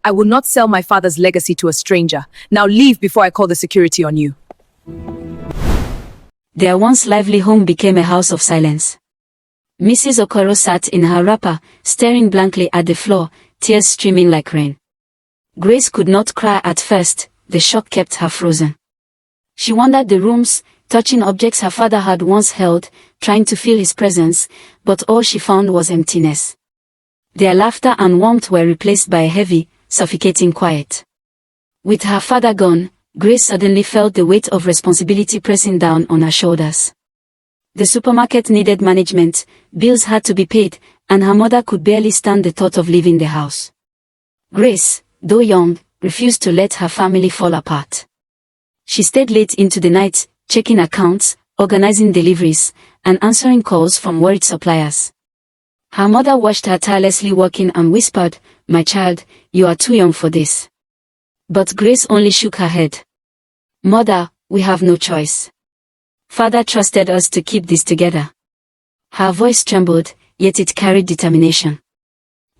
I will not sell my father's legacy to a stranger. Now leave before I call the security on you. Their once lively home became a house of silence. Mrs. Okoro sat in her wrapper, staring blankly at the floor, tears streaming like rain. Grace could not cry at first, the shock kept her frozen. She wandered the rooms, touching objects her father had once held, trying to feel his presence, but all she found was emptiness. Their laughter and warmth were replaced by a heavy, suffocating quiet. With her father gone, Grace suddenly felt the weight of responsibility pressing down on her shoulders. The supermarket needed management, bills had to be paid, and her mother could barely stand the thought of leaving the house. Grace, though young, refused to let her family fall apart. She stayed late into the night, checking accounts, organizing deliveries, and answering calls from worried suppliers. Her mother watched her tirelessly working and whispered, "My child, you are too young for this." But Grace only shook her head. "Mother, we have no choice. Father trusted us to keep this together." Her voice trembled, yet it carried determination.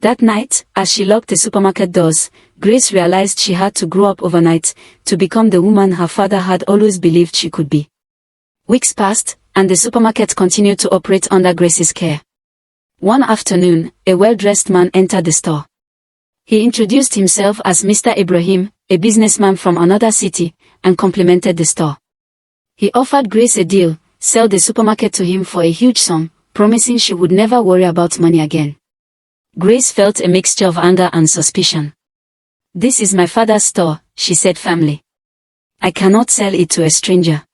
That night, as she locked the supermarket doors, Grace realized she had to grow up overnight, to become the woman her father had always believed she could be. Weeks passed, and the supermarket continued to operate under Grace's care. One afternoon, a well-dressed man entered the store. He introduced himself as Mr. Ibrahim, a businessman from another city, and complimented the store. He offered Grace a deal, sell the supermarket to him for a huge sum, promising she would never worry about money again. Grace felt a mixture of anger and suspicion. "This is my father's store," she said firmly. "I cannot sell it to a stranger."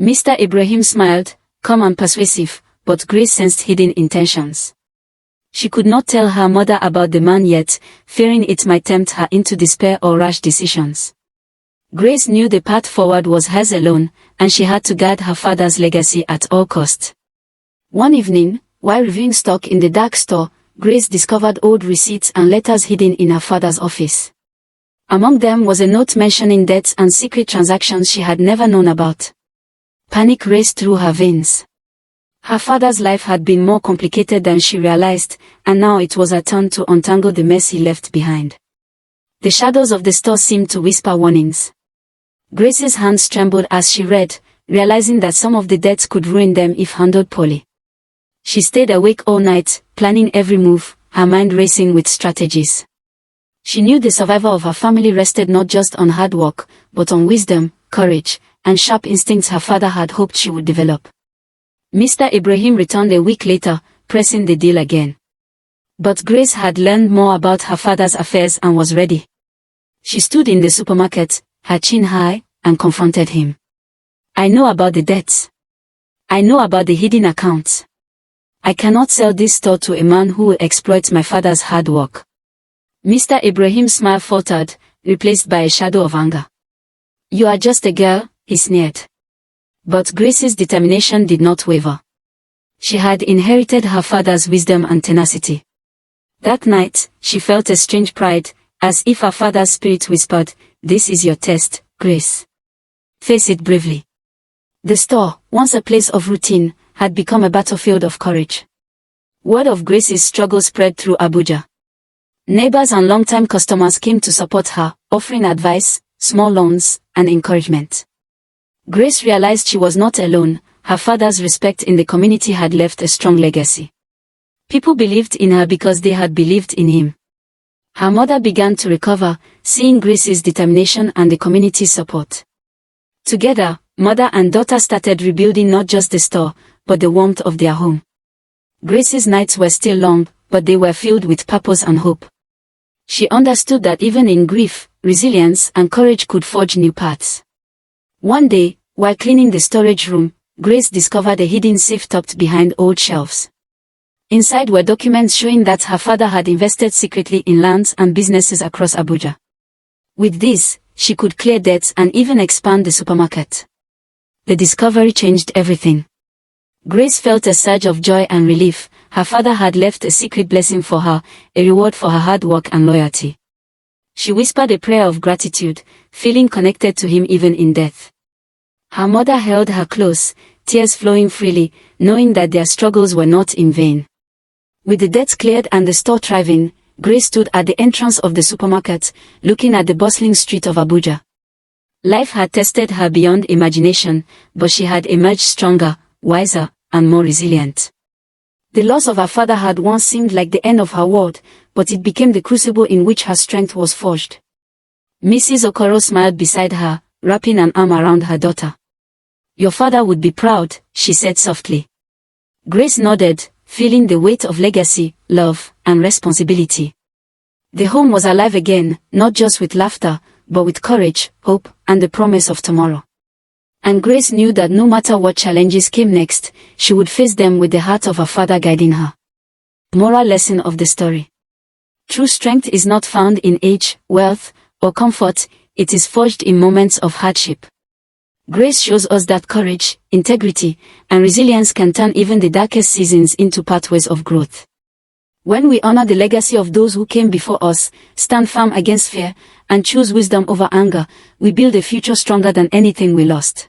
Mr. Ibrahim smiled, calm and persuasive, but Grace sensed hidden intentions. She could not tell her mother about the man yet, fearing it might tempt her into despair or rash decisions. Grace knew the path forward was hers alone, and she had to guard her father's legacy at all costs. One evening, while reviewing stock in the dark store, Grace discovered old receipts and letters hidden in her father's office. Among them was a note mentioning debts and secret transactions she had never known about. Panic raced through her veins. Her father's life had been more complicated than she realized, and now it was her turn to untangle the mess he left behind. The shadows of the store seemed to whisper warnings. Grace's hands trembled as she read, realizing that some of the debts could ruin them if handled poorly. She stayed awake all night, planning every move, her mind racing with strategies. She knew the survival of her family rested not just on hard work, but on wisdom, courage, and sharp instincts her father had hoped she would develop. Mr. Ibrahim returned a week later, pressing the deal again. But Grace had learned more about her father's affairs and was ready. She stood in the supermarket, her chin high, and confronted him. "I know about the debts. I know about the hidden accounts. I cannot sell this store to a man who will exploit my father's hard work." Mr. Ibrahim's smile faltered, replaced by a shadow of anger. "You are just a girl," he sneered. But Grace's determination did not waver. She had inherited her father's wisdom and tenacity. That night, she felt a strange pride, as if her father's spirit whispered, "This is your test, Grace. Face it bravely." The store, once a place of routine, had become a battlefield of courage. Word of Grace's struggle spread through Abuja. Neighbors and longtime customers came to support her, offering advice, small loans, and encouragement. Grace realized she was not alone. Her father's respect in the community had left a strong legacy. People believed in her because they had believed in him. Her mother began to recover, seeing Grace's determination and the community's support. Together, mother and daughter started rebuilding not just the store, but the warmth of their home. Grace's nights were still long, but they were filled with purpose and hope. She understood that even in grief, resilience and courage could forge new paths. One day, while cleaning the storage room, Grace discovered a hidden safe tucked behind old shelves. Inside were documents showing that her father had invested secretly in lands and businesses across Abuja. With this, she could clear debts and even expand the supermarket. The discovery changed everything. Grace felt a surge of joy and relief. Her father had left a secret blessing for her, a reward for her hard work and loyalty. She whispered a prayer of gratitude, feeling connected to him even in death. Her mother held her close, tears flowing freely, knowing that their struggles were not in vain. With the debts cleared and the store thriving, Grace stood at the entrance of the supermarket, looking at the bustling street of Abuja. Life had tested her beyond imagination, but she had emerged stronger, wiser, and more resilient. The loss of her father had once seemed like the end of her world, but it became the crucible in which her strength was forged. Mrs. Okoro smiled beside her, wrapping an arm around her daughter. "Your father would be proud," she said softly. Grace nodded, feeling the weight of legacy, love, and responsibility. The home was alive again, not just with laughter, but with courage, hope, and the promise of tomorrow. And Grace knew that no matter what challenges came next, she would face them with the heart of her father guiding her. Moral lesson of the story. True strength is not found in age, wealth, or comfort, it is forged in moments of hardship. Grace shows us that courage, integrity, and resilience can turn even the darkest seasons into pathways of growth. When we honor the legacy of those who came before us, stand firm against fear, and choose wisdom over anger, we build a future stronger than anything we lost.